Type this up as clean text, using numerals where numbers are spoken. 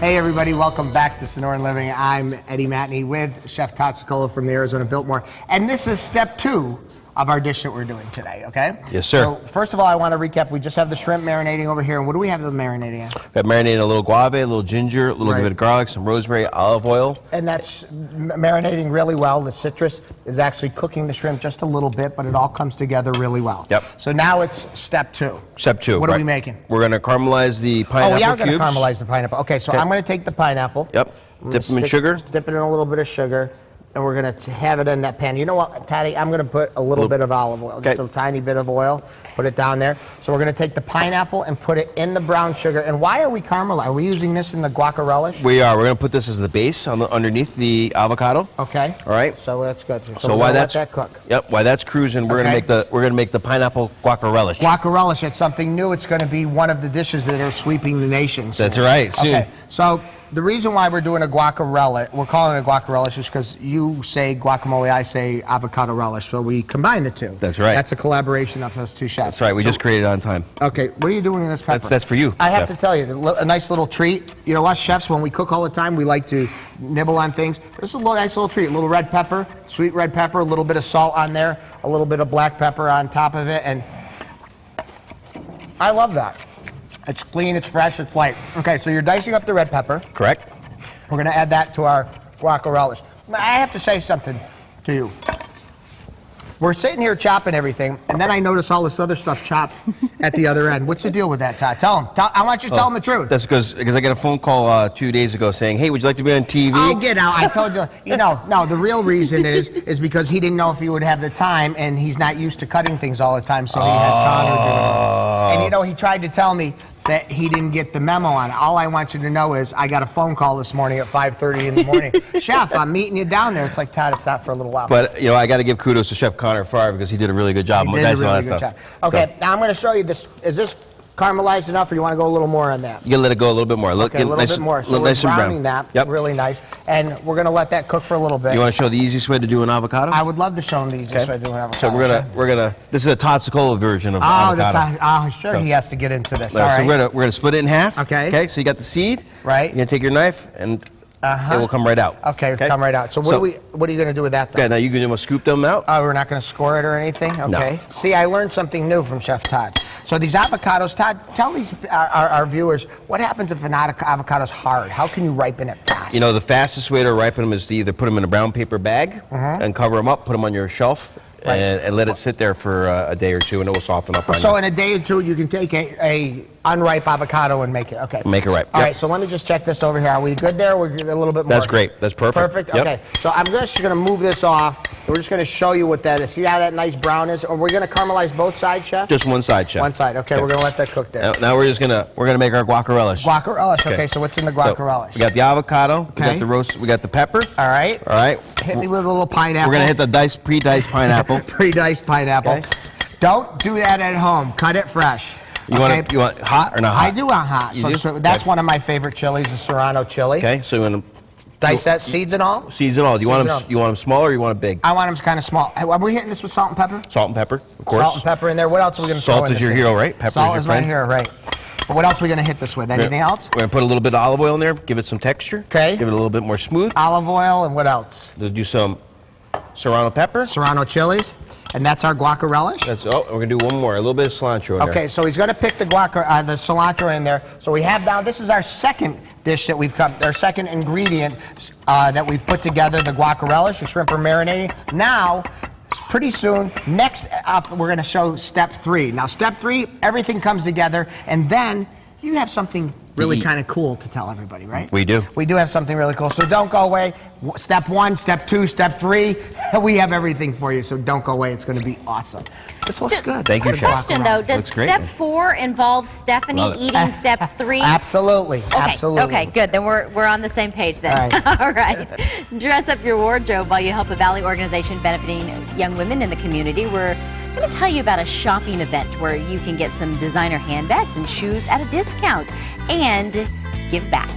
Hey everybody, welcome back to Sonoran Living. I'm Eddie Matney with Chef Tod Sicolo from the Arizona Biltmore. And this is step 2 of our dish that we're doing today, okay? Yes, sir. So first of all, I want to recap. We just have the shrimp marinating over here. And what do we have them marinating in? Got marinated a little guava, a little ginger, a little bit of garlic, some rosemary, olive oil. And that's marinating really well. The citrus is actually cooking the shrimp just a little bit, but it all comes together really well. Yep. So now it's step 2. Step 2. What are we making? We're going to caramelize the pineapple we are going to cubes. caramelize the pineapple. Okay, so I'm going to take the pineapple. Yep. Dip them in sugar. Dip it in a little bit of sugar. And we're going to have it in that pan. You know what, Toddy? I'm going to put a little bit of olive oil, just a tiny bit of oil, put it down there. So we're going to take the pineapple and put it in the brown sugar. And why are we caramelizing? Are we using this in the guaca relish? We are. We're going to put this as the base on underneath the avocado. Okay. All right. So that's good. So while let that cook. Yep. While that's cruising, we're going to make the pineapple guaca relish. Guaca relish. It's something new. It's going to be one of the dishes that are sweeping the nation. That's right. Soon. Okay. So the reason why we're doing a guaca relish, we're calling it a guaca relish, is because you say guacamole, I say avocado relish. So we combine the two. That's right. That's a collaboration of those two chefs. That's right. We just created it on time. Okay. What are you doing with this pepper? That's for you. I have to tell you, a nice little treat. You know, us chefs, when we cook all the time, we like to nibble on things. This is a nice little treat. A little red pepper, sweet red pepper, a little bit of salt on there, a little bit of black pepper on top of it, and I love that. It's clean, it's fresh, it's light. Okay, so you're dicing up the red pepper. Correct. We're going to add that to our guaca relish. Now, I have to say something to you. We're sitting here chopping everything, and then I notice all this other stuff chopped at the other end. What's the deal with that, Todd? Tell them. I want you to tell them the truth. That's because I got a phone call 2 days ago saying, hey, would you like to be on TV? Oh, get out. I told you. You know, no, the real reason is because he didn't know if he would have the time, and he's not used to cutting things all the time, so he had Connor do it. And, you know, he tried to tell me that he didn't get the memo on it. All I want you to know is I got a phone call this morning at 5:30 in the morning. Chef, I'm meeting you down there. It's like, Todd, it's not for a little while. But, you know, I got to give kudos to Chef Connor Farr because he did a really good job. He did a really good job. Okay, now I'm going to show you this. Is this caramelized enough, or you want to go a little more on that? You got to let it go a little bit more. Okay, a little bit more. So we're browning that really nice, and we're going to let that cook for a little bit. You want to show the easiest way to do an avocado? I would love to show them the easiest way to do an avocado. So we're gonna. This is a Tod Sicolo version of avocado. Sure, he has to get into this. So we're gonna split it in half. Okay. Okay. So you got the seed. Right. You're gonna take your knife and it will come right out. Okay, come right out. So what are you going to do with that, though? Okay, now you're going to scoop them out. Oh, we're not going to score it or anything? Okay. No. See, I learned something new from Chef Tod. So these avocados, Todd, tell these our viewers, what happens if an avocado's hard? How can you ripen it fast? You know, the fastest way to ripen them is to either put them in a brown paper bag and cover them up, put them on your shelf, and let it sit there for a day or two, and it will soften up. So in a day or two, you can take a unripe avocado and make it. Okay. Make it ripe. All right. So let me just check this over here. Are we good there? We're a little bit more. That's great. That's perfect. Perfect. Okay. So I'm just going to move this off. And we're just going to show you what that is. See how that nice brown is? Or we're going to caramelize both sides, Chef? Just one side, Chef. One side. Okay. We're going to let that cook there. Now we're gonna make our guaca relish. Guaca relish. Okay. So what's in the guaca relish? We got the avocado. We got the roast. We got the pepper. All right. All right. Hit me with a little pineapple. We're gonna hit the pre-diced pineapple. Pre-diced pineapple. Okay. Don't do that at home. Cut it fresh. You want hot or not hot? I do want hot. So that's one of my favorite chilies, the Serrano chili. Okay. So you want to dice that, seeds and all? Seeds and all. Do you want them small or you want them big? I want them kind of small. Are we hitting this with salt and pepper? Salt and pepper, of course. Salt and pepper in there. What else are we going to throw in? Salt is your hero, right? Pepper Salt is my hero, right. But what else are we going to hit this with? Anything else? We're going to put a little bit of olive oil in there, give it some texture. Okay. Give it a little bit more smooth. Olive oil, and what else? We'll do some Serrano pepper. Serrano chilies. And that's our guaca relish? We're going to do one more, a little bit of cilantro in there. Okay, so he's going to pick the the cilantro in there. So we have now, this is our second dish that we've cut, our second ingredient that we've put together, the guaca relish, the shrimp are marinating. Now, pretty soon, next up, we're going to show step 3. Now, step 3, everything comes together, and then you have something really kind of cool to tell everybody, right? We do. We do have something really cool. So don't go away. Step 1, step 2, step 3. We have everything for you, so don't go away. It's going to be awesome. This looks good. Thank you, Chef. Question, though. Does step 4 involve Stephanie eating step 3? Absolutely. Okay. Absolutely. Okay, good. Then we're on the same page then. All right. All right. Dress up your wardrobe while you help a Valley organization benefiting young women in the community. We're going to tell you about a shopping event where you can get some designer handbags and shoes at a discount and give back.